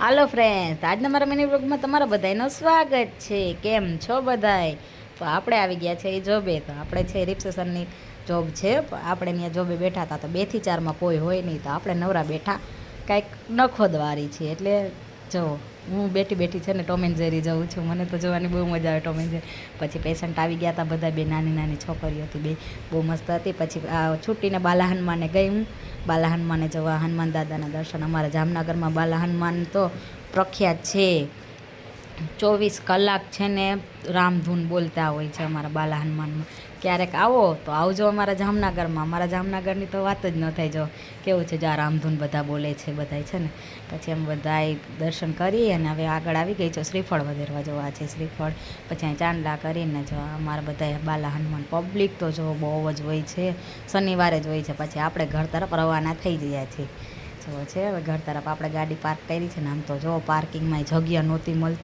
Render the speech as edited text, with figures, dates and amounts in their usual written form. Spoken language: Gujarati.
હાલો ફ્રેન્ડ્સ, આજના મારા મિની બ્લોગમાં તમારા બધાયનું સ્વાગત છે. કેમ છો બધાય? તો આપણે આવી ગયા છે એ જોબે. તો આપણે છે રિસેપ્શનની જોબ છે. આપણે ત્યાં જોબે બેઠા હતા તો 2 થી 4માં કોઈ હોય નહીં, તો આપણે નવરા બેઠા કાંઈક નખોદવારી છે. એટલે જો હું બેઠી બેઠી છે ને ટોમ એન્ડ જેરી જોઉં છું. મને તો જોવાની બહુ મજા આવે ટોમ એન્ડ જેરી. પછી પેશન્ટ આવી ગયા હતા બધા, બે નાની નાની છોકરીઓ હતી, બે બહુ મસ્ત હતી. પછી છૂટીને બાલા હનુમાને ગઈ હું. બાલા હનુમાને જવા, હનુમાન દાદાના દર્શન. અમારા જામનગરમાં બાલા હનુમાન તો પ્રખ્યાત છે. 24 કલાક છે ને રામધૂન બોલતા હોય છે અમારા બાલા હનુમાનમાં. ક્યારેક આવો તો આવજો અમારા જામનગરમાં. અમારા જામનગરની તો વાત જ ન થાય. જો કેવું છે, જો આ રામધૂન બધા બોલે છે બધાય છે ને. પછી અમે બધાય દર્શન કરી અને હવે આગળ આવી ગઈ છે શ્રીફળ વધેરવા જવા છે. શ્રીફળ પછી અહીં ચાંદલા કરીને જો અમારા બધા બાલા હનુમાન પબ્લિક તો જો બહુ જ હોય છે. શનિવારે જ હોય છે. પછી આપણે ઘર તરફ રવાના થઈ ગયા છીએ. જો છે હવે ઘર તરફ આપણે ગાડી પાર્ક કરી છે ને. આમ તો જો પાર્કિંગમાં જગ્યા નહોતી મળતી.